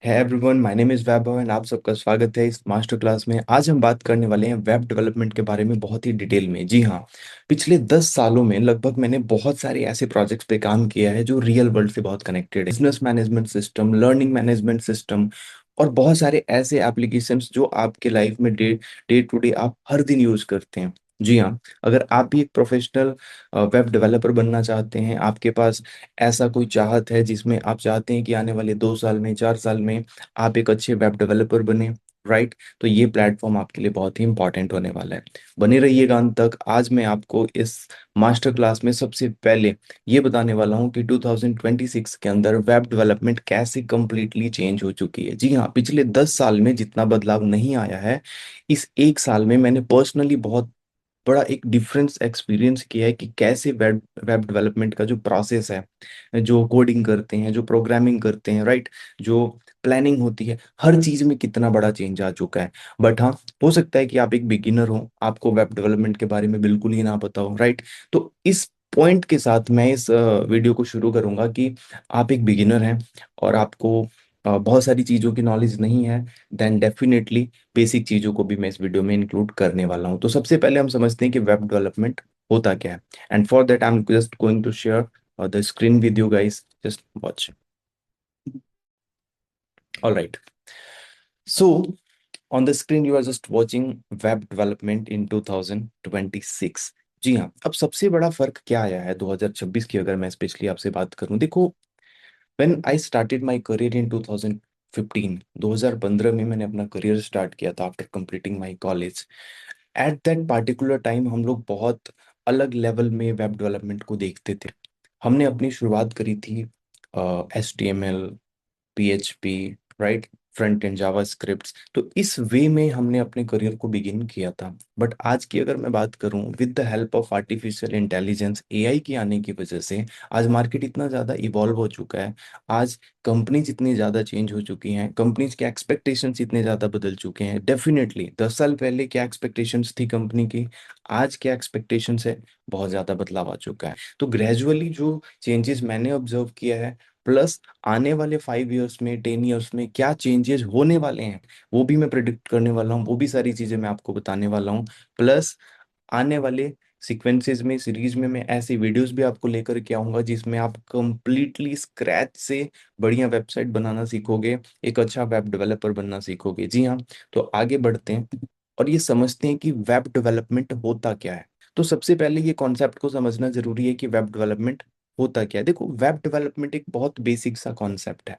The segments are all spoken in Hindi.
है everyone, my name is Vaibhav and आप सबका स्वागत है इस मास्टर क्लास में। आज हम बात करने वाले हैं वेब डेवलपमेंट के बारे में बहुत ही डिटेल में। जी हाँ, पिछले 10 सालों में लगभग मैंने बहुत सारे ऐसे प्रोजेक्ट्स पे काम किया है जो रियल वर्ल्ड से बहुत कनेक्टेड है। Business management system, learning management system और बहुत सारे ऐसे एप्लीकेशंस जो आपके लाइफ में डे डे टू डे आप हर दिन यूज करते हैं। जी हाँ, अगर आप भी एक प्रोफेशनल वेब डेवलपर बनना चाहते हैं, आपके पास ऐसा कोई चाहत है जिसमें आप चाहते हैं कि आने वाले 2 साल में, 4 साल में आप एक अच्छे वेब डेवलपर बने, राइट? तो ये प्लेटफॉर्म आपके लिए बहुत ही इंपॉर्टेंट होने वाला है। बने रहिएगा अंत तक। आज मैं आपको इस मास्टर क्लास में सबसे पहले ये बताने वाला हूँ कि 2026 के अंदर वेब डेवलपमेंट कैसे कंप्लीटली चेंज हो चुकी है। जी हाँ, पिछले 10 साल में जितना बदलाव नहीं आया है, इस एक साल में मैंने पर्सनली बहुत बड़ा एक डिफरेंस एक्सपीरियंस किया है कि कैसे वेब वेब डेवलपमेंट का जो प्रोसेस है, जो कोडिंग करते हैं, जो प्रोग्रामिंग करते हैं, राइट, जो प्लानिंग होती है, हर चीज में कितना बड़ा चेंज आ चुका है। बट हाँ, हो सकता है कि आप एक बिगिनर हो, आपको वेब डेवलपमेंट के बारे में बिल्कुल ही ना पता हो, राइट? तो इस पॉइंट के साथ मैं इस वीडियो को शुरू करूंगा कि आप एक बिगिनर हैं और आपको बहुत सारी चीज़ों की नॉलेज नहीं है, देन डेफिनेटली बेसिक चीज़ों को भी मैं इस वीडियो में इंक्लूड करने वाला हूँ। तो सबसे पहले हम समझते हैं कि वेब डेवलपमेंट होता क्या है। And for that I am just going to share the screen with you guys, just watch. All right, so on the screen you are just watching web development in 2026। जी हाँ, अब सबसे बड़ा फर्क क्या आया है 2026 की अगर मैं स्पेशली आपसे बात करूं। देखो, when I started my career in 2015, 2015 में मैंने अपना करियर स्टार्ट किया था after completing my college. At that particular time हम लोग बहुत अलग लेवल में वेब डेवलपमेंट को देखते थे। हमने अपनी शुरुआत करी थी HTML, PHP, right, front end जावा स्क्रिप्ट्स। तो इस वे में हमने अपने करियर को बिगिन किया था। बट आज की अगर मैं बात करूं, with the help of artificial intelligence, AI की आने की वजह से आज मार्केट इतना ज़्यादा इवॉल्व हो चुका है। आज कंपनीज इतनी ज़्यादा चेंज हो चुकी हैं, कंपनीज के एक्सपेक्टेशंस इतने ज़्यादा बदल चुके हैं। डेफिनेटली 10 साल पहले क्या एक्सपेक्टेशंस थी कंपनी की, आज क्या एक्सपेक्टेशंस है, बहुत ज़्यादा बदलाव आ चुका है। तो ग्रेजुअली जो चेंजेस मैंने ऑब्जर्व किया है, प्लस आने वाले 5 इयर्स में, 10 इयर्स में क्या चेंजेस होने वाले हैं, वो भी मैं प्रिडिक्ट करने वाला हूँ। वो भी सारी चीज़ें मैं आपको बताने वाला हूँ। प्लस आने वाले सीक्वेंसेस में, सीरीज में मैं ऐसी वीडियोस भी आपको लेकर के आऊंगा जिसमें आप कंप्लीटली स्क्रैच से बढ़िया वेबसाइट बनाना सीखोगे, एक अच्छा वेब डेवलपर बनना सीखोगे। जी हाँ, तो आगे बढ़ते हैं और ये समझते हैं कि वेब डेवलपमेंट होता क्या है। तो सबसे पहले ये कॉन्सेप्ट को समझना जरूरी है कि वेब डेवलपमेंट होता क्या है। देखो, वेब डेवलपमेंट एक बहुत बेसिक सा कॉन्सेप्ट है।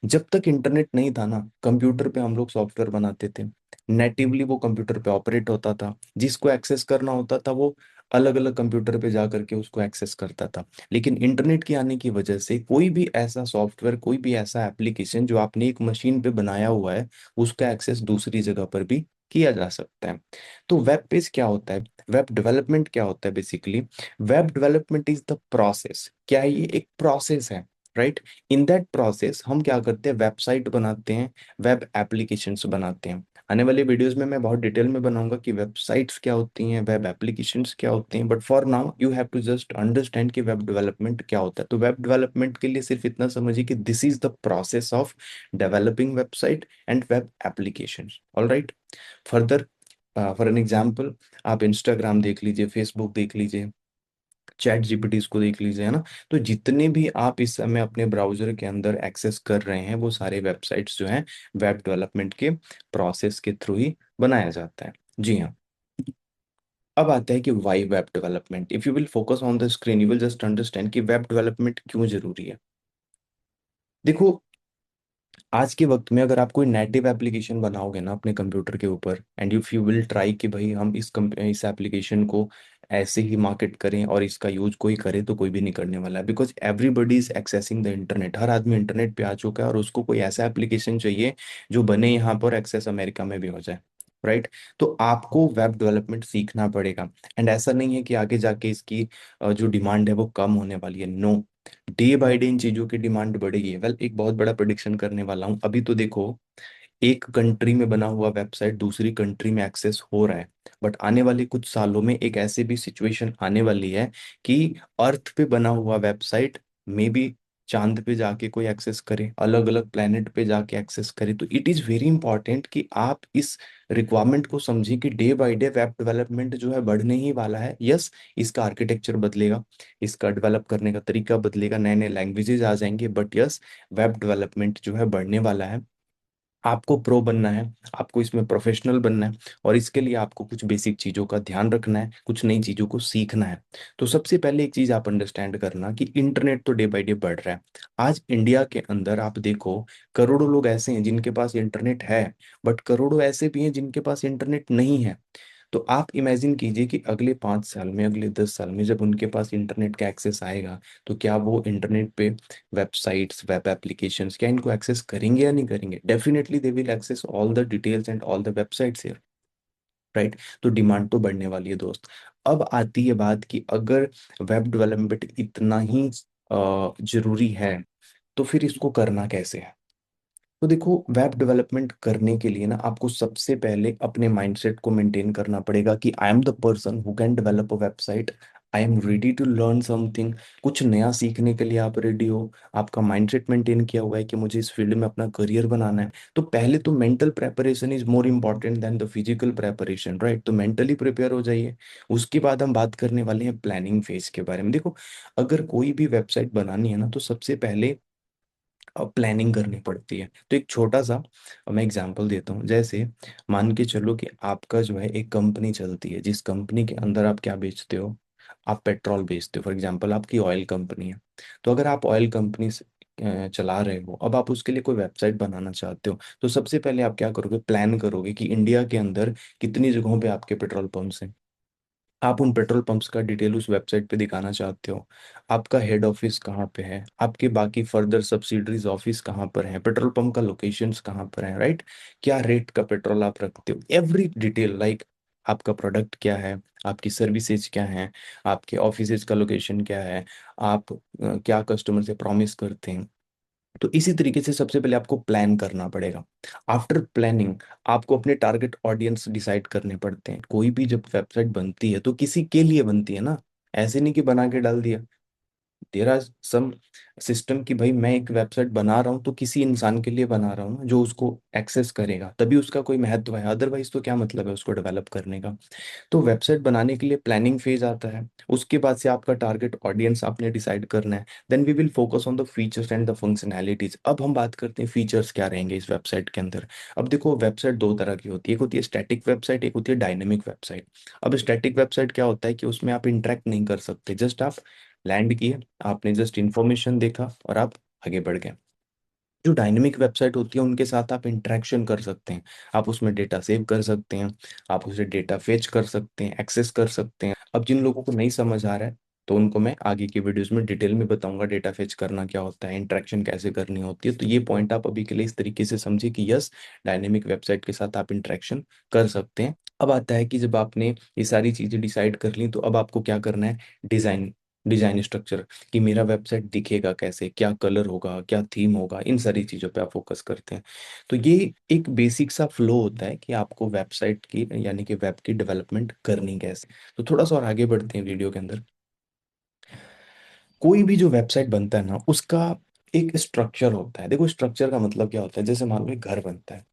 जब तक इंटरनेट नहीं था ना, कंप्यूटर पे हम लोग सॉफ्टवेयर बनाते थे, नेटिवली वो कंप्यूटर पे ऑपरेट होता था। जिसको एक्सेस करना होता था वो अलग अलग कंप्यूटर पे जा करके उसको एक्सेस करता था। लेकिन इंटरनेट के आने की वजह से कोई भी ऐसा सॉफ्टवेयर, कोई भी ऐसा एप्लीकेशन जो आपने एक मशीन पे बनाया हुआ है, उसका एक्सेस दूसरी जगह पर भी किया जा सकता है। तो वेब पेज क्या होता है, वेब डेवलपमेंट क्या होता है? Basically web development is the process. क्या है? ये एक प्रोसेस है, राइट? इन दैट प्रोसेस हम क्या करते हैं, वेबसाइट बनाते हैं, वेब एप्लीकेशंस बनाते हैं। आने वाले वीडियोस में मैं बहुत डिटेल में बनाऊंगा कि वेबसाइट्स क्या होती हैं, वेब एप्लीकेशंस क्या होती हैं। But for now you have to just understand कि वेब डेवलपमेंट क्या होता है। तो वेब डेवलपमेंट के लिए सिर्फ इतना समझिए कि this is the process of developing website and web applications. All right, further for an example, आप इंस्टाग्राम देख लीजिए, फेसबुक देख लीजिए, चैट जीपीटी को देख लीजिए, है ना? तो जितने भी आप इस समय अपने ब्राउजर के अंदर एक्सेस कर रहे हैं, वो सारे वेबसाइट्स जो हैं वेब डेवलपमेंट के प्रोसेस के थ्रू ही बनाया जाता है। जी हाँ, अब आता है कि why web development. If you will focus on the screen you will just understand कि वेब डेवलपमेंट क्यों जरूरी है। देखो, आज के वक्त में अगर आप कोई नेटिव एप्लीकेशन बनाओगे ना अपने कंप्यूटर के ऊपर, and if you will try कि भाई हम इस एप्लीकेशन को ऐसे ही मार्केट करें और इसका यूज कोई करे, तो कोई भी नहीं करने वाला है। Because everybody is accessing the internet. हर आदमी इंटरनेट पे आ चुका है और उसको कोई ऐसा एप्लीकेशन चाहिए जो बने यहाँ पर, एक्सेस अमेरिका में भी हो जाए, राइट? तो आपको वेब डेवलपमेंट सीखना पड़ेगा। एंड ऐसा नहीं है कि आगे जाके इसकी जो डिमांड है वो कम होने वाली है। नो, डे बाय डे इन चीजों की डिमांड बढ़ेगी। वेल, एक बहुत बड़ा प्रिडिक्शन करने वाला हूँ। अभी तो देखो, एक कंट्री में बना हुआ वेबसाइट दूसरी कंट्री में एक्सेस हो रहा है। बट आने वाले कुछ सालों में एक ऐसी भी सिचुएशन आने वाली है कि अर्थ पे बना हुआ वेबसाइट मे बी चांद पे जाके कोई एक्सेस करे, अलग अलग प्लेनेट पे जाके एक्सेस करे। तो इट इज वेरी इंपॉर्टेंट कि आप इस रिक्वायरमेंट को समझिए कि day by day web development जो है बढ़ने ही वाला है। यस, इसका आर्किटेक्चर बदलेगा, इसका डेवलप करने का तरीका बदलेगा, नए नए लैंग्वेजेस आ जाएंगे, बट यस, वेब डेवलपमेंट जो है बढ़ने वाला है। आपको प्रो बनना है, आपको इसमें प्रोफेशनल बनना है, और इसके लिए आपको कुछ बेसिक चीज़ों का ध्यान रखना है, कुछ नई चीज़ों को सीखना है। तो सबसे पहले एक चीज़ आप अंडरस्टैंड करना कि इंटरनेट तो डे बाय डे बढ़ रहा है। आज इंडिया के अंदर आप देखो, करोड़ों लोग ऐसे हैं जिनके पास इंटरनेट है, बट करोड़ों ऐसे भी हैं जिनके पास इंटरनेट नहीं है। तो आप इमेजिन कीजिए कि अगले 5 साल में, अगले 10 साल में जब उनके पास इंटरनेट का एक्सेस आएगा, तो क्या वो इंटरनेट पे वेबसाइट्स, वेब एप्लीकेशंस, क्या इनको एक्सेस करेंगे या नहीं करेंगे? Definitely they will access all the details and all the websites here, right? तो डिमांड तो बढ़ने वाली है दोस्त। अब आती है बात कि अगर वेब डेवलपमेंट इतना ही जरूरी है, तो फिर इसको करना कैसे है? तो देखो, वेब डेवलपमेंट करने के लिए ना आपको सबसे पहले अपने माइंडसेट को मेंटेन करना पड़ेगा कि I am the person who can develop a website, I am ready to learn something. कुछ नया सीखने के लिए आप रेडी हो, आपका माइंडसेट मेंटेन किया हुआ है कि मुझे इस फील्ड में अपना करियर बनाना है। तो पहले तो mental preparation is more important than the physical preparation, right? तो मेंटली प्रिपेयर हो जाइए। उसके बाद हम बात करने वाले हैं प्लानिंग फेज के बारे में। देखो, अगर कोई भी वेबसाइट बनानी है ना, तो सबसे पहले प्लानिंग करनी पड़ती है। तो एक छोटा सा मैं एग्जांपल देता हूँ। जैसे मान के चलो कि आपका जो है एक कंपनी चलती है, जिस कंपनी के अंदर आप क्या बेचते हो? आप पेट्रोल बेचते हो। फॉर एग्जांपल आपकी ऑयल कंपनी है। तो अगर आप ऑयल कंपनी चला रहे हो, अब आप उसके लिए कोई वेबसाइट बनाना चाहते हो, तो सबसे पहले आप क्या करोगे? प्लान करोगे कि इंडिया के अंदर कितनी जगहों पे आपके पेट्रोल पंप्स हैं। आप उन पेट्रोल पंप्स का डिटेल उस वेबसाइट पे दिखाना चाहते हो। आपका हेड ऑफिस कहाँ पे है, आपके बाकी फर्दर सब्सिडरीज ऑफिस कहाँ पर है, पेट्रोल पंप का लोकेशंस कहाँ पर है, राइट? क्या रेट का पेट्रोल आप रखते हो, एवरी डिटेल, लाइक आपका प्रोडक्ट क्या है, आपकी सर्विसेज क्या है, आपके ऑफिसेज का लोकेशन क्या है, आप क्या कस्टमर से प्रॉमिस करते हैं। तो इसी तरीके से सबसे पहले आपको प्लान करना पड़ेगा। आफ्टर प्लानिंग आपको अपने टारगेट ऑडियंस डिसाइड करने पड़ते हैं। कोई भी जब वेबसाइट बनती है तो किसी के लिए बनती है ना, ऐसे नहीं कि बना के डाल दिया। देयर आर सम सिस्टम कि भाई मैं एक वेबसाइट बना रहा हूँ तो किसी इंसान के लिए बना रहा हूँ ना, जो उसको एक्सेस करेगा, तभी उसका कोई महत्व है, अदरवाइज तो क्या मतलब है उसको डेवलप करने का? तो वेबसाइट बनाने के लिए प्लानिंग फेज आता है। उसके बाद से आपका टारगेट ऑडियंस आपने डिसाइड करना है। Then we will focus on the features and the functionalities. अब हम बात करते हैं फीचर्स क्या रहेंगे इस वेबसाइट के अंदर। अब देखो, वेबसाइट दो तरह की होती है, एक होती है स्टैटिक वेबसाइट, एक होती है डायनेमिक वेबसाइट। अब स्टैटिक वेबसाइट क्या होता है कि उसमें आप इंटरेक्ट नहीं कर सकते, जस्ट आप लैंड किए, आपने जस्ट इंफॉर्मेशन देखा और आप आगे बढ़ गए। जो डायनेमिक वेबसाइट होती है उनके साथ आप इंटरेक्शन कर सकते हैं। आप उसमें डेटा सेव कर सकते हैं, आप उसे डेटा फेच कर सकते हैं, एक्सेस कर सकते हैं। अब जिन लोगों को नहीं समझ आ रहा है, तो उनको मैं आगे की वीडियोस में डिटेल में बताऊंगा डेटा फेच करना क्या होता है, इंटरेक्शन कैसे करनी होती है। तो ये पॉइंट आप अभी के लिए इस तरीके से समझिए कि यस, डायनेमिक वेबसाइट के साथ आप इंटरेक्शन कर सकते हैं। अब आता है कि जब आपने ये सारी चीजें डिसाइड कर ली, तो अब आपको क्या करना है? डिजाइन, डिजाइन स्ट्रक्चर, कि मेरा वेबसाइट दिखेगा कैसे, क्या कलर होगा, क्या थीम होगा, इन सारी चीज़ों पे आप फोकस करते हैं। तो ये एक बेसिक सा फ्लो होता है कि आपको वेबसाइट की यानी कि वेब की डेवलपमेंट करनी कैसे। तो थोड़ा सा और आगे बढ़ते हैं वीडियो के अंदर। कोई भी जो वेबसाइट बनता है ना, उसका एक स्ट्रक्चर होता है। देखो, स्ट्रक्चर का मतलब क्या होता है? जैसे मान लो एक घर बनता है,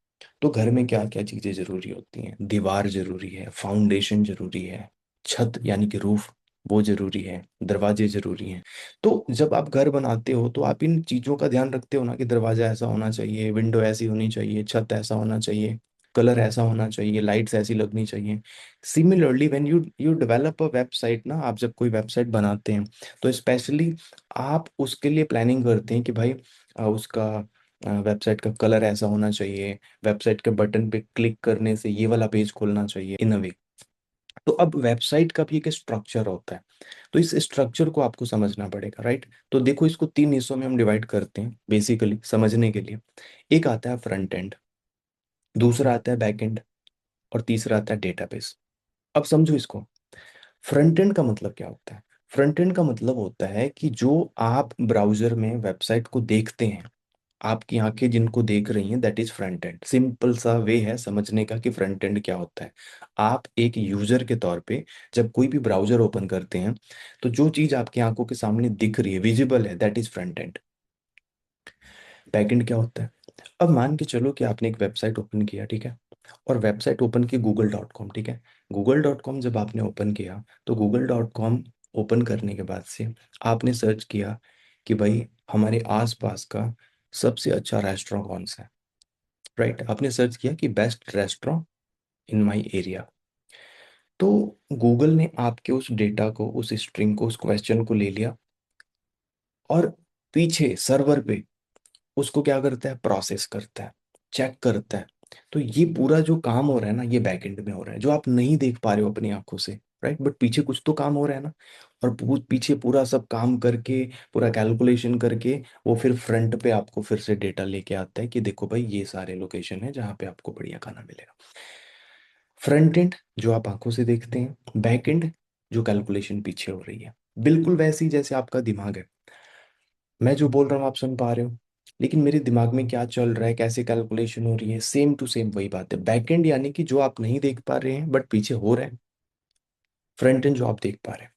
तो घर में क्या क्या चीजें जरूरी होती हैं? दीवार जरूरी है, फाउंडेशन जरूरी है, छत यानी कि रूफ वो जरूरी है, दरवाजे जरूरी हैं। तो जब आप घर बनाते हो तो आप इन चीजों का ध्यान रखते हो ना, कि दरवाजा ऐसा होना चाहिए, विंडो ऐसी होनी चाहिए, छत ऐसा होना चाहिए, कलर ऐसा होना चाहिए, लाइट्स ऐसी लगनी चाहिए। Similarly when you you develop a website ना, आप जब कोई वेबसाइट बनाते हैं, तो स्पेशली आप उसके लिए प्लानिंग करते हैं कि भाई उसका वेबसाइट का कलर ऐसा होना चाहिए, वेबसाइट के बटन पे क्लिक करने से ये वाला पेज खुलना चाहिए, इन अ वे। तो अब वेबसाइट का भी एक स्ट्रक्चर होता है, तो इस स्ट्रक्चर को आपको समझना पड़ेगा, राइट? तो देखो, इसको 3 हिस्सों में हम डिवाइड करते हैं बेसिकली समझने के लिए। एक आता है फ्रंट एंड, दूसरा आता है बैक एंड, और तीसरा आता है डेटाबेस। अब समझो इसको। फ्रंट एंड का मतलब क्या होता है? फ्रंट एंड का मतलब होता है कि जो आप ब्राउजर में वेबसाइट को देखते हैं, आपकी आंखें जिनको देख रही हैं, that is front end. Simple सा वे है समझने का कि फ्रंट एंड क्या होता है। आप एक यूजर के तौर पे जब कोई भी ब्राउजर ओपन करते हैं, तो जो चीज आपकी आंखों के सामने दिख रही है, विजिबल है, that is front end. Backend क्या होता है? अब मान के चलो कि आपने एक वेबसाइट ओपन किया, ठीक है, और वेबसाइट ओपन की google.com, ठीक है। google.com जब आपने ओपन किया तो google.com ओपन करने के बाद से आपने सर्च किया कि भाई हमारे आसपास का सबसे अच्छा रेस्टोरेंट कौन सा है, राइट? आपने सर्च किया कि best restaurant in my area. तो गूगल ने आपके उस डेटा को, उस स्ट्रिंग को, उस क्वेश्चन को ले लिया और पीछे सर्वर पे उसको क्या करता है, प्रोसेस करता है, चेक करता है। तो ये पूरा जो काम हो रहा है ना, ये बैकएंड में हो रहा है, जो आप नहीं देख पा रहे हो अपनी आंखों से, राइट? बट पीछे कुछ तो काम हो रहा है ना। और पीछे पूरा सब काम करके, पूरा कैलकुलेशन करके, वो फिर फ्रंट पे आपको फिर से डेटा लेके आता है कि देखो भाई ये सारे लोकेशन है जहाँ पे आपको बढ़िया खाना मिलेगा। फ्रंट एंड जो आप आंखों से देखते हैं, बैक एंड जो कैलकुलेशन पीछे हो रही है, बिल्कुल वैसी जैसे आपका दिमाग है। मैं जो बोल रहा हूँ आप सुन पा रहे हो, लेकिन मेरे दिमाग में क्या चल रहा है, कैसे कैलकुलेशन हो रही है, सेम टू सेम वही बात है। बैक एंड यानी कि जो आप नहीं देख पा रहे हैं बट पीछे हो रहा है, फ्रंट एंड जो आप देख पा रहे हैं।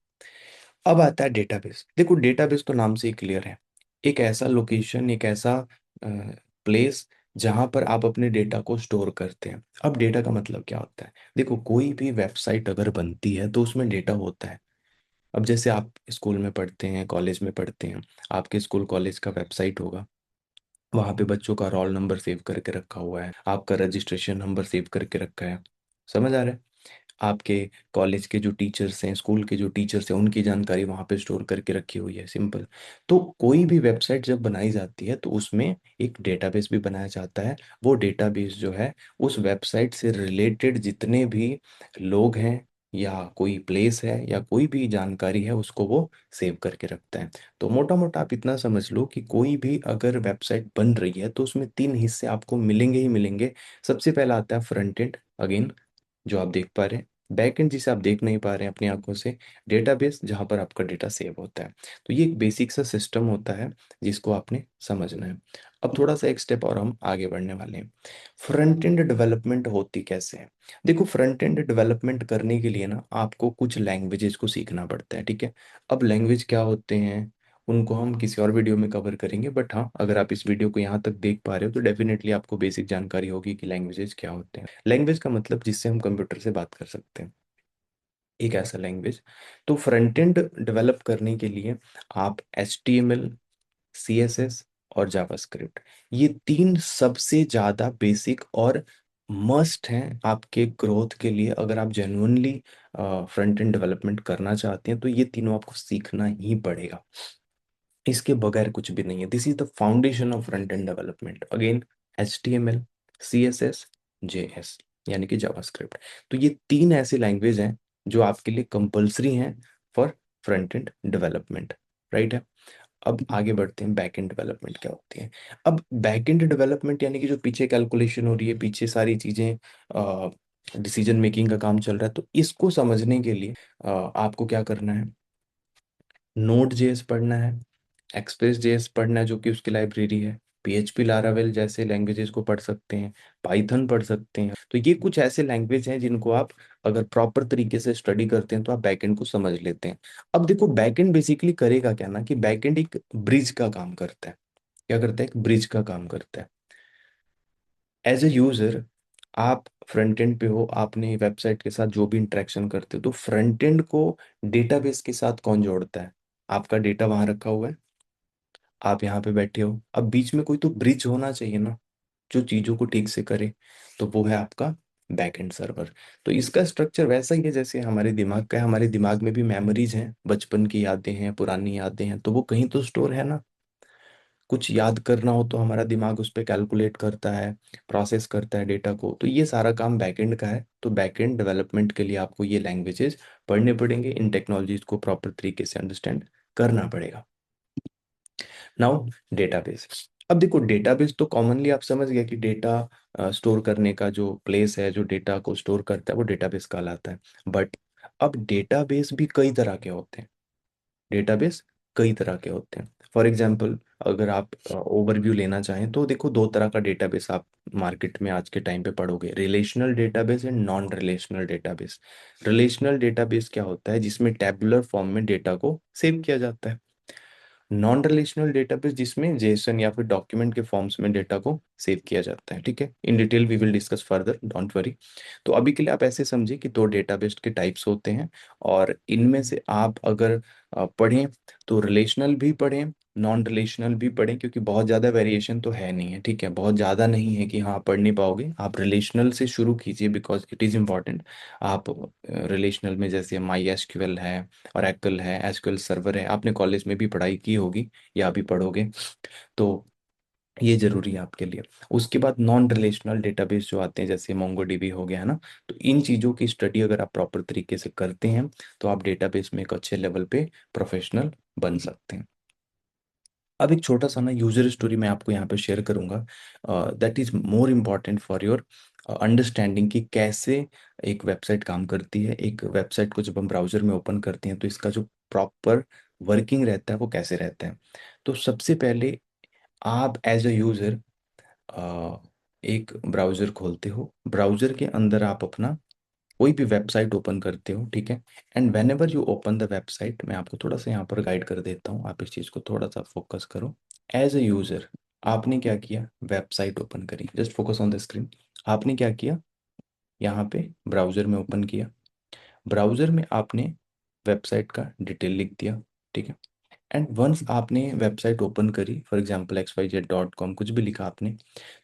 अब आता है डेटाबेस। देखो डेटाबेस तो नाम से ही क्लियर है, एक ऐसा लोकेशन, एक ऐसा प्लेस जहां पर आप अपने डेटा को स्टोर करते हैं। अब डेटा का मतलब क्या होता है? देखो कोई भी वेबसाइट अगर बनती है तो उसमें डेटा होता है। अब जैसे आप स्कूल में पढ़ते हैं, कॉलेज में पढ़ते हैं, आपके स्कूल कॉलेज का वेबसाइट होगा, वहां पे बच्चों का रोल नंबर सेव करके रखा हुआ है, आपका रजिस्ट्रेशन नंबर सेव करके रखा है, समझ आ रहा है? आपके कॉलेज के जो टीचर्स हैं, स्कूल के जो टीचर्स हैं, उनकी जानकारी वहां पे स्टोर करके रखी हुई है, सिंपल। तो कोई भी वेबसाइट जब बनाई जाती है तो उसमें एक डेटाबेस भी बनाया जाता है। वो डेटाबेस जो है, उस वेबसाइट से रिलेटेड जितने भी लोग हैं या कोई प्लेस है या कोई भी जानकारी है, उसको वो सेव करके रखता है। तो मोटा मोटा आप इतना समझ लो कि कोई भी अगर वेबसाइट बन रही है तो उसमें तीन हिस्से आपको मिलेंगे ही मिलेंगे। सबसे पहला आता है फ्रंट एंड, अगेन जो आप देख पा रहे हैं, बैक एंड जिसे आप देख नहीं पा रहे हैं अपनी आंखों से, डेटाबेस जहां पर आपका डेटा सेव होता है। तो ये एक बेसिक सा सिस्टम होता है जिसको आपने समझना है। अब थोड़ा सा एक स्टेप और हम आगे बढ़ने वाले हैं। फ्रंट एंड डेवलपमेंट होती कैसे है? देखो फ्रंट एंड डेवलपमेंट करने के लिए ना आपको कुछ लैंग्वेजेस को सीखना पड़ता है, ठीक है। अब लैंग्वेज क्या होते हैं उनको हम किसी और वीडियो में कवर करेंगे, बट हाँ अगर आप इस वीडियो को यहाँ तक देख पा रहे हो तो डेफिनेटली आपको बेसिक जानकारी होगी कि लैंग्वेजेस क्या होते हैं। लैंग्वेज का मतलब जिससे हम कंप्यूटर से बात कर सकते हैं, एक ऐसा लैंग्वेज। तो फ्रंट एंड डेवलप करने के लिए आप HTML, CSS और जावास्क्रिप्ट, ये तीन सबसे ज्यादा बेसिक और मस्ट हैं आपके ग्रोथ के लिए। अगर आप जेन्युइनली फ्रंट एंड डेवलपमेंट करना चाहते हैं तो ये तीनों आपको सीखना ही पड़ेगा, इसके बगैर कुछ भी नहीं है। This is the foundation of front end development. Again HTML, CSS, JS यानी कि जावास्क्रिप्ट। तो ये तीन ऐसी लैंग्वेज हैं जो आपके लिए कंपलसरी हैं for front end development, right है। अब आगे बढ़ते हैं, बैक एंड डेवलपमेंट क्या होती है। अब बैक एंड डेवलपमेंट यानी कि जो पीछे कैलकुलेशन हो रही है, पीछे सारी चीजें, डिसीजन मेकिंग का काम चल रहा है, तो इसको समझने के लिए आपको क्या करना है, नोड जेएस पढ़ना है, एक्सप्रेस जेएस पढ़ना है जो कि उसकी लाइब्रेरी है, PHP लारावेल जैसे लैंग्वेजेस को पढ़ सकते हैं, पाइथन पढ़ सकते हैं। तो ये कुछ ऐसे लैंग्वेज हैं जिनको आप अगर प्रॉपर तरीके से स्टडी करते हैं तो आप बैकएंड को समझ लेते हैं। अब देखो बैकएंड बेसिकली करेगा क्या ना, कि बैकएंड एक ब्रिज का काम करता है। क्या करता है? एक ब्रिज का काम करता है। एज ए यूजर आप फ्रंट एंड पे हो, आपने वेबसाइट के साथ जो भी इंटरेक्शन करते हो, तो फ्रंट एंड को डेटाबेस के साथ कौन जोड़ता है? आपका डेटा वहां रखा हुआ है, आप यहाँ पे बैठे हो, अब बीच में कोई तो ब्रिज होना चाहिए ना, जो चीजों को ठीक से करे। तो वो है आपका बैक एंड सर्वर। तो इसका स्ट्रक्चर वैसा ही है जैसे हमारे दिमाग का है। हमारे दिमाग में भी मेमोरीज हैं, बचपन की यादें हैं, पुरानी यादें हैं, तो वो कहीं तो स्टोर है ना। कुछ याद करना हो तो हमारा दिमाग उस पर कैलकुलेट करता है, प्रोसेस करता है डेटा को। तो ये सारा काम बैकएंड का है। तो बैकएंड डेवलपमेंट के लिए आपको ये लैंग्वेजेस पढ़ने पड़ेंगे, इन टेक्नोलॉजीज को प्रॉपर तरीके से अंडरस्टैंड करना पड़ेगा। Now database. अब देखो डेटाबेस तो कॉमनली आप समझ गए कि डेटा स्टोर करने का जो प्लेस है, जो डेटा को स्टोर करता है, वो डेटाबेस कहलाता है। बट अब डेटाबेस भी कई तरह के होते हैं। डेटाबेस कई तरह के होते हैं। फॉर एग्जांपल अगर आप ओवरव्यू लेना चाहें तो देखो दो तरह का डेटाबेस आप मार्केट में आज के टाइम पे पढ़ोगे, relational database and non relational database. Relational database क्या होता है? जिसमें टैबुलर फॉर्म में डेटा को सेव किया जाता है। नॉन रिलेशनल डेटाबेस जिसमें जेसन या फिर डॉक्यूमेंट के फॉर्म्स में डेटा को सेव किया जाता है, ठीक है। In detail we will discuss further, don't worry. तो अभी के लिए आप ऐसे समझिए कि दो डेटाबेस के टाइप्स होते हैं, और इनमें से आप अगर पढ़ें तो रिलेशनल भी पढ़ें, नॉन रिलेशनल भी पढ़ें, क्योंकि बहुत ज़्यादा वेरिएशन तो है नहीं है, ठीक है, बहुत ज़्यादा नहीं है कि हाँ पढ़ नहीं पाओगे। आप रिलेशनल से शुरू कीजिए बिकॉज इट इज़ इम्पॉर्टेंट। आप रिलेशनल में जैसे माई एसक्यूएल है, ओरेकल है, एसक्यूएल सर्वर है, आपने कॉलेज में भी पढ़ाई की होगी या अभी पढ़ोगे, तो ये जरूरी है आपके लिए। उसके बाद नॉन रिलेशनल डेटाबेस जो आते हैं जैसे मोंगोडीबी हो गया है ना, तो इन चीज़ों की स्टडी अगर आप प्रॉपर तरीके से करते हैं तो आप डेटाबेस में एक अच्छे लेवल पे प्रोफेशनल बन सकते हैं। अब एक छोटा सा ना यूजर स्टोरी मैं आपको यहाँ पे शेयर करूंगा, that is more important for your understanding कि कैसे एक वेबसाइट काम करती है। एक वेबसाइट को जब हम ब्राउजर में ओपन करते हैं तो इसका जो प्रॉपर वर्किंग रहता है वो कैसे रहता है। तो सबसे पहले आप एज अ यूजर एक ब्राउजर खोलते हो, ब्राउजर के अंदर आप अपना कोई भी वेबसाइट ओपन करते हो, ठीक है। And when ever you open the website, मैं आपको थोड़ा सा यहाँ पर गाइड कर देता हूँ, आप इस चीज़ को थोड़ा सा फोकस करो। एज अ यूजर आपने क्या किया, वेबसाइट ओपन करी, just focus on the screen. आपने क्या किया, यहाँ पे ब्राउजर में ओपन किया, ब्राउजर में आपने वेबसाइट का डिटेल लिख दिया, ठीक है। एंड वंस आपने वेबसाइट ओपन करी, फॉर एग्जाम्पल xyz.com कुछ भी लिखा आपने,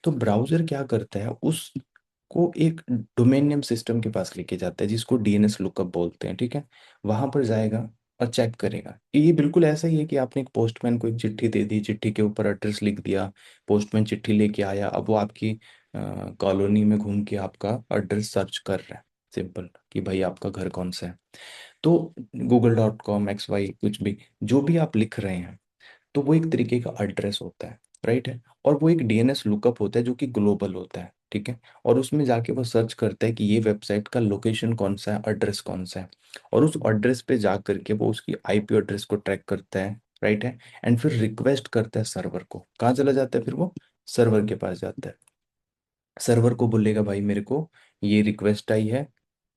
तो ब्राउजर क्या करता है, उसको एक डोमेन नेम सिस्टम के पास लेके जाता है जिसको डीएनएस लुकअप बोलते हैं, ठीक है। वहां पर जाएगा और चेक करेगा। ये बिल्कुल ऐसा ही है कि आपने एक पोस्टमैन को एक चिट्ठी दे दी, चिट्ठी के ऊपर एड्रेस लिख दिया, पोस्टमैन चिट्ठी लेके आया, अब वो आपकी कॉलोनी में घूम के आपका एड्रेस सर्च कर रहा है, सिंपल, कि भाई आपका घर कौन सा है। तो google.com XY कुछ भी जो भी आप लिख रहे हैं, तो वो एक तरीके का एड्रेस होता है, राइट है। और वो एक डीएनएस लुकअप होता है जो कि ग्लोबल होता है, ठीक है। और उसमें जाके वो सर्च करता है कि ये वेबसाइट का लोकेशन कौन सा है, एड्रेस कौन सा है, और उस एड्रेस पे जा करके वो उसकी आईपी एड्रेस को ट्रैक करता है, राइट है। एंड फिर रिक्वेस्ट करता है सर्वर को, कहाँ चला जाता है, फिर वो सर्वर के पास जाता है, सर्वर को बोलेगा भाई मेरे को ये रिक्वेस्ट आई है,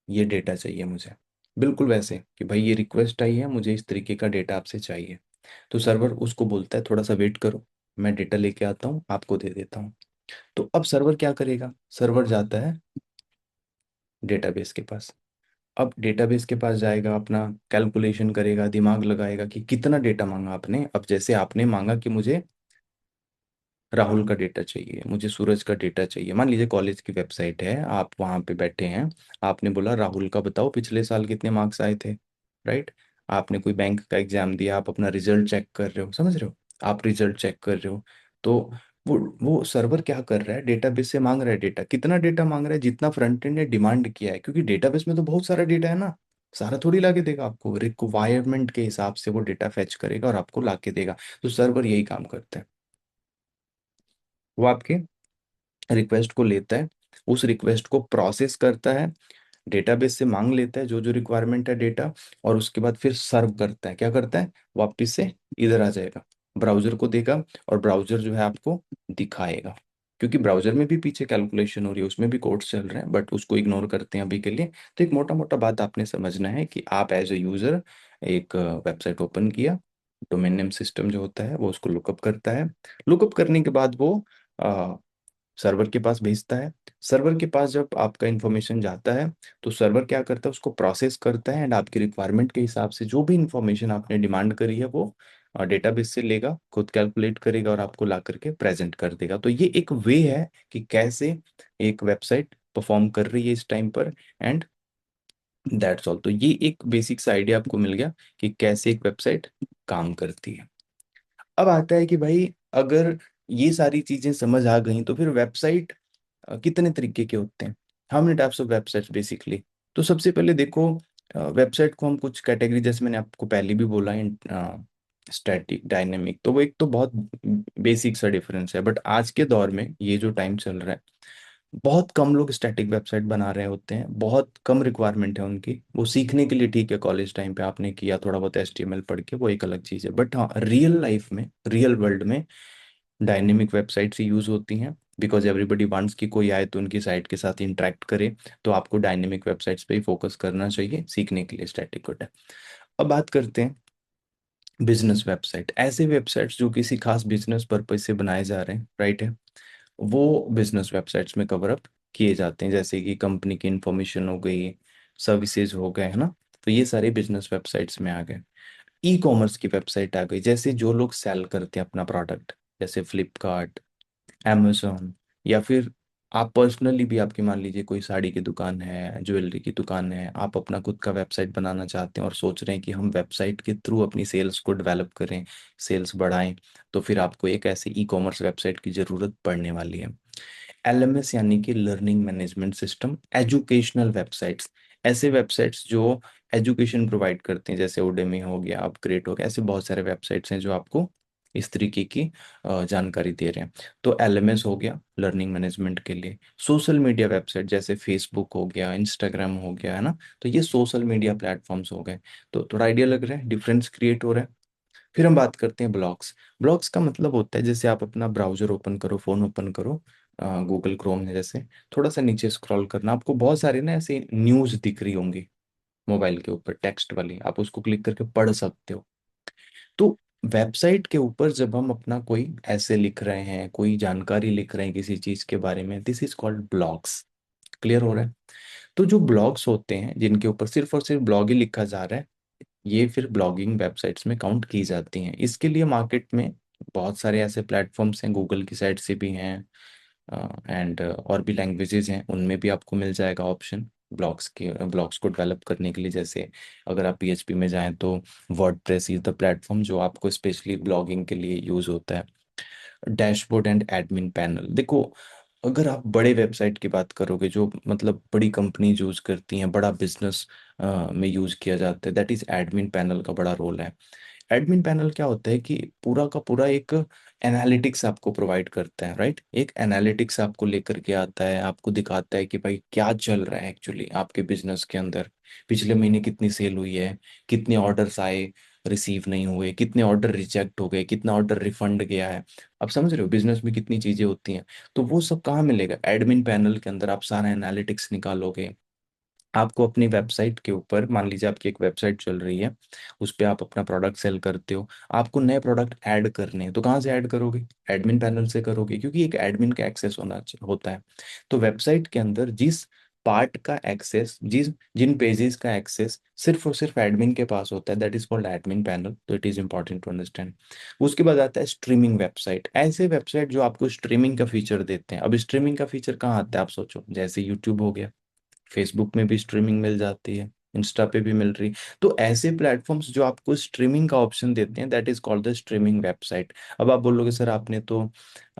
ये डेटा चाहिए मुझे, बिल्कुल वैसे कि भाई ये रिक्वेस्ट आई है, मुझे इस तरीके का डेटा आपसे चाहिए। तो सर्वर उसको बोलता है थोड़ा सा वेट करो, मैं डेटा लेके आता हूँ, आपको दे देता हूँ। तो अब सर्वर क्या करेगा, सर्वर जाता है डेटाबेस के पास। अब डेटाबेस के पास जाएगा, अपना कैलकुलेशन करेगा, दिमाग लगाएगा कि कितना डेटा मांगा आपने। अब जैसे आपने मांगा कि मुझे राहुल का डेटा चाहिए, मुझे सूरज का डेटा चाहिए, मान लीजिए कॉलेज की वेबसाइट है, आप वहां पे बैठे हैं, आपने बोला राहुल का बताओ पिछले साल कितने मार्क्स आए थे, राइट। आपने कोई बैंक का एग्जाम दिया, आप अपना रिजल्ट चेक कर रहे हो, समझ रहे हो, आप रिजल्ट चेक कर रहे हो। तो वो सर्वर क्या कर रहा है, डेटाबेस से मांग रहा है डेटा, कितना डेटा मांग रहा है, जितना फ्रंट एंड ने डिमांड किया है, क्योंकि डेटाबेस में तो बहुत सारा डेटा है ना, सारा थोड़ी ला के देगा आपको, रिक्वायरमेंट के हिसाब से वो डेटा फेच करेगा और आपको ला के देगा। तो सर्वर यही काम करता है, वो आपके रिक्वेस्ट को लेता है, उस रिक्वेस्ट को प्रोसेस करता है, डेटाबेस से मांग लेता है जो जो रिक्वायरमेंट है डेटा, और उसके बाद फिर सर्व करता है, क्या करता है, वापस से इधर आ जाएगा, ब्राउजर को देगा, और ब्राउजर जो है आपको दिखाएगा। क्योंकि ब्राउजर में भी पीछे कैलकुलेशन हो रही है, उसमें भी कोड्स चल रहे हैं, बट उसको इग्नोर करते हैं अभी के लिए। तो एक मोटा मोटा बात आपने समझना है कि आप एज ए यूजर एक वेबसाइट ओपन किया, डोमेन नेम सिस्टम जो होता है वो उसको लुकअप करता है, लुकअप करने के बाद वो सर्वर के पास भेजता है। सर्वर के पास जब आपका इंफॉर्मेशन जाता है तो सर्वर क्या करता है, उसको प्रोसेस करता है, एंड आपकी रिक्वायरमेंट के हिसाब से जो भी इंफॉर्मेशन आपने डिमांड करी है वो डेटाबेस से लेगा, खुद कैलकुलेट करेगा और आपको ला करके प्रेजेंट कर देगा। तो ये एक वे है कि कैसे एक वेबसाइट परफॉर्म कर रही है इस टाइम पर, एंड दैट्स ऑल। तो ये एक बेसिक सा आइडिया आपको मिल गया कि कैसे एक वेबसाइट काम करती है। अब आता है कि भाई अगर ये सारी चीजें समझ आ गई तो फिर वेबसाइट कितने तरीके के होते हैं, how many types of websites basically. तो सबसे पहले देखो, वेबसाइट को हम कुछ कैटेगरी, जैसे मैंने आपको पहले भी बोला, स्टैटिक डायनेमिक, तो वो एक तो बहुत बेसिक सा डिफरेंस है। बट आज के दौर में ये जो टाइम चल रहा है, बहुत कम लोग स्टैटिक वेबसाइट बना रहे होते हैं, बहुत कम रिक्वायरमेंट है उनकी, वो सीखने के लिए ठीक है, कॉलेज टाइम पे आपने किया थोड़ा बहुत HTML पढ़ के, वो एक अलग चीज़ है। बट हाँ, रियल लाइफ में, रियल वर्ल्ड में डायनेमिक वेबसाइट्स ही यूज होती हैं, बिकॉज एवरीबडी वांट्स कि कोई आए तो उनकी साइट के साथ इंटरेक्ट करे। तो आपको डायनेमिक वेबसाइट्स पे ही फोकस करना चाहिए सीखने के लिए स्टैटिक को। अब बात करते हैं बिजनेस वेबसाइट, ऐसे वेबसाइट्स जो किसी खास बिजनेस पर्पज से बनाए जा रहे हैं, राइट है, वो बिजनेस वेबसाइट्स में कवर अप किए जाते हैं, जैसे कि कंपनी की इंफॉर्मेशन हो गई, सर्विसेज हो गए, है ना। तो ये सारे बिजनेस वेबसाइट्स में आ गए। ई कॉमर्स की वेबसाइट आ गई, जैसे जो लोग सेल करते हैं अपना प्रोडक्ट, जैसे फ्लिपकार्ट, amazon, या फिर आप पर्सनली भी, आपकी मान लीजिए कोई साड़ी की दुकान है, ज्वेलरी की दुकान है, आप अपना खुद का वेबसाइट बनाना चाहते हैं और सोच रहे हैं कि हम वेबसाइट के थ्रू अपनी सेल्स को डेवलप करें, सेल्स बढ़ाएं, तो फिर आपको एक ऐसे ई कॉमर्स वेबसाइट की ज़रूरत पड़ने वाली है। एलएमएस यानी कि learning management system, educational websites, ऐसे वेबसाइट्स जो एजुकेशन प्रोवाइड करते हैं, जैसे उडेमी हो गया, अपग्रेड हो गया, ऐसे बहुत सारे वेबसाइट्स हैं जो आपको इस तरीके की जानकारी दे रहे हैं। तो एलएमएस हो गया लर्निंग मैनेजमेंट के लिए। सोशल मीडिया वेबसाइट जैसे फेसबुक हो गया, इंस्टाग्राम हो गया, है ना, तो ये सोशल मीडिया प्लेटफॉर्म्स हो गए। तो थोड़ा आइडिया लग रहा है, डिफरेंस क्रिएट हो रहा है। फिर हम बात करते हैं ब्लॉग्स। ब्लॉग्स का मतलब होता है, जैसे आप अपना ब्राउजर ओपन करो, फोन ओपन करो, गूगल क्रोम है जैसे, थोड़ा सा नीचे स्क्रॉल करना, आपको बहुत सारे ना ऐसे न्यूज़ दिख रही होंगी मोबाइल के ऊपर, टेक्स्ट वाली, आप उसको क्लिक करके पढ़ सकते हो। तो वेबसाइट के ऊपर जब हम अपना कोई ऐसे लिख रहे हैं, कोई जानकारी लिख रहे हैं किसी चीज़ के बारे में, this is called blogs. Clear हो रहा है। तो जो ब्लॉग्स होते हैं जिनके ऊपर सिर्फ और सिर्फ ब्लॉग ही लिखा जा रहा है, ये फिर ब्लॉगिंग वेबसाइट्स में काउंट की जाती हैं। इसके लिए मार्केट में बहुत सारे ऐसे प्लेटफॉर्म्स हैं, गूगल की साइट से भी हैं, एंड और भी लैंग्वेजेस हैं, उनमें भी आपको मिल जाएगा ऑप्शन ब्लॉग्स को डेवलप करने के लिए। जैसे अगर आप पीएचपी में जाएं तो वर्डप्रेस इज द प्लेटफॉर्म जो आपको स्पेशली ब्लॉगिंग के लिए यूज होता है। डैशबोर्ड एंड एडमिन पैनल, देखो, अगर आप बड़े वेबसाइट की बात करोगे जो मतलब बड़ी कंपनी यूज करती हैं, बड़ा बिजनेस में यूज किया जाता है, दैट इज एडमिन पैनल का बड़ा रोल है। एडमिन पैनल क्या होता है कि पूरा का पूरा एक एनालिटिक्स आपको प्रोवाइड करता है, राइट, एक एनालिटिक्स आपको लेकर के आता है, आपको दिखाता है कि भाई क्या चल रहा है एक्चुअली आपके बिजनेस के अंदर, पिछले महीने कितनी सेल हुई है, कितने ऑर्डर्स आए, रिसीव नहीं हुए, कितने ऑर्डर रिजेक्ट हो गए, कितना ऑर्डर रिफंड गया है। आप समझ रहे हो बिजनेस में कितनी चीजें होती हैं। तो वो सब कहाँ मिलेगा, एडमिन पैनल के अंदर आप सारा एनालिटिक्स निकालोगे। आपको अपनी वेबसाइट के ऊपर, मान लीजिए आपकी एक वेबसाइट चल रही है, उस पे आप अपना प्रोडक्ट सेल करते हो, आपको नए प्रोडक्ट ऐड करने हैं, तो कहाँ से ऐड करोगे, एडमिन पैनल से करोगे, क्योंकि एक एडमिन का एक्सेस होता है। तो वेबसाइट के अंदर जिस पार्ट का एक्सेस, जिन पेजेस का एक्सेस सिर्फ और सिर्फ एडमिन के पास होता है, that is called admin panel. तो it is important to understand. उसके बाद आता है स्ट्रीमिंग वेबसाइट, ऐसे वेबसाइट जो आपको स्ट्रीमिंग का फीचर देते हैं। अब स्ट्रीमिंग का फीचर कहाँ आता है, आप सोचो, जैसे यूट्यूब हो गया, फेसबुक में भी स्ट्रीमिंग मिल जाती है, इंस्टा पे भी मिल रही। तो ऐसे प्लेटफॉर्म्स जो आपको स्ट्रीमिंग का ऑप्शन देते हैं, that is called the streaming website. अब आप बोलोगे सर आपने तो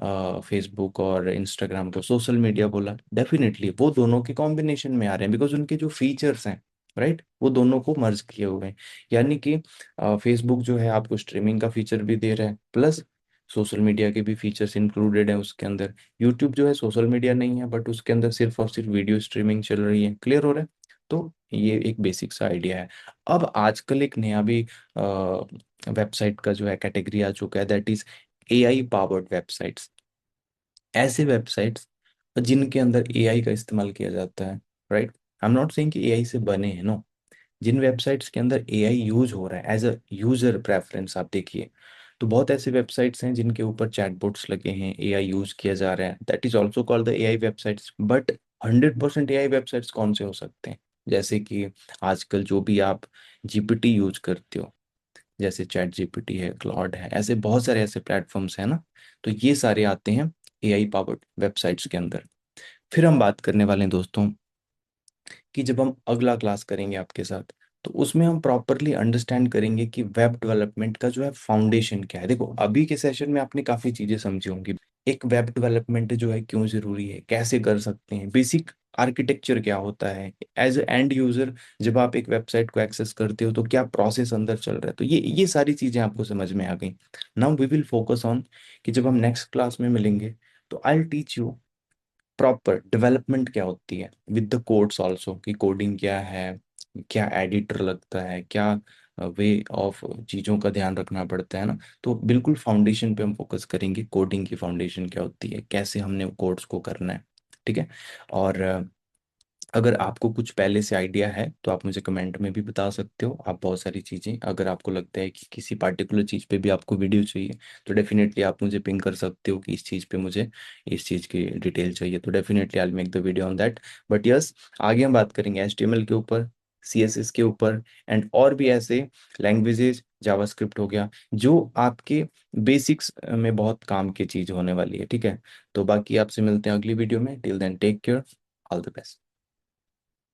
फेसबुक और इंस्टाग्राम को सोशल मीडिया बोला, डेफिनेटली वो दोनों के कॉम्बिनेशन में आ रहे हैं, बिकॉज उनके जो फीचर्स हैं, राइट, वो दोनों को मर्ज किए हुए हैं। यानी कि फेसबुक जो है आपको स्ट्रीमिंग का फीचर भी दे रहा है, प्लस सोशल मीडिया के भी फीचर्स इंक्लूडेड है उसके अंदर। यूट्यूब जो है सोशल मीडिया नहीं है, बट उसके अंदर सिर्फ और सिर्फ वीडियो स्ट्रीमिंग चल रही है। क्लियर हो रहा है। तो ये एक बेसिक सा आइडिया है। अब आजकल एक नया भी वेबसाइट का जो है कैटेगरी आ चुका है, that is AI powered websites. ऐसे वेबसाइट्स जिनके अंदर एआई का इस्तेमाल किया जाता है, right. I am not saying कि एआई से बने हैं, नो, जिन वेबसाइट्स के अंदर एआई यूज हो रहा है एज अ यूजर प्रेफरेंस, आप देखिए, तो बहुत ऐसे वेबसाइट्स हैं जिनके ऊपर चैटबॉट्स लगे हैं, एआई यूज किया जा रहा है, that is also called the AI websites. But 100% AI websites कौन से हो सकते हैं, जैसे कि आजकल जो भी आप जीपीटी यूज करते हो, जैसे चैट जीपीटी है, क्लॉड है, ऐसे बहुत सारे ऐसे प्लेटफॉर्म्स हैं ना, तो ये सारे आते हैं एआई पावर्ड वेबसाइट्स के अंदर। फिर हम बात करने वाले हैं दोस्तों कि जब हम अगला क्लास करेंगे आपके साथ, तो उसमें हम प्रॉपरली अंडरस्टैंड करेंगे कि वेब डेवलपमेंट का जो है फाउंडेशन क्या है। देखो अभी के सेशन में आपने काफ़ी चीज़ें समझी होंगी, एक वेब डेवलपमेंट जो है क्यों ज़रूरी है, कैसे कर सकते हैं, बेसिक आर्किटेक्चर क्या होता है, एज एंड यूज़र जब आप एक वेबसाइट को एक्सेस करते हो तो क्या प्रोसेस अंदर चल रहा है। तो ये सारी चीज़ें आपको समझ में आ गई। Now we will focus on कि जब हम नेक्स्ट क्लास में मिलेंगे तो I will teach you proper development क्या होती है विद द कोड्स ऑल्सो, कि कोडिंग क्या है, क्या एडिटर लगता है, क्या वे ऑफ चीज़ों का ध्यान रखना पड़ता है ना। तो बिल्कुल फाउंडेशन पे हम फोकस करेंगे, कोडिंग की फाउंडेशन क्या होती है, कैसे हमने कोड्स को करना है, ठीक है। और अगर आपको कुछ पहले से आइडिया है तो आप मुझे कमेंट में भी बता सकते हो। आप बहुत सारी चीज़ें, अगर आपको लगता है कि किसी पार्टिकुलर चीज़ पे भी आपको वीडियो चाहिए तो डेफिनेटली आप मुझे पिंग कर सकते हो कि इस चीज़ पे मुझे इस चीज़ की डिटेल चाहिए, तो definitely I will make the video on that. But yes, आगे हम बात करेंगे HTML के ऊपर, CSS के ऊपर, एंड और भी ऐसे लैंग्वेजेस, जावास्क्रिप्ट हो गया, जो आपके बेसिक्स में बहुत काम की चीज़ होने वाली है, ठीक है। तो बाकी आपसे मिलते हैं अगली वीडियो में। Till then take care, all the best.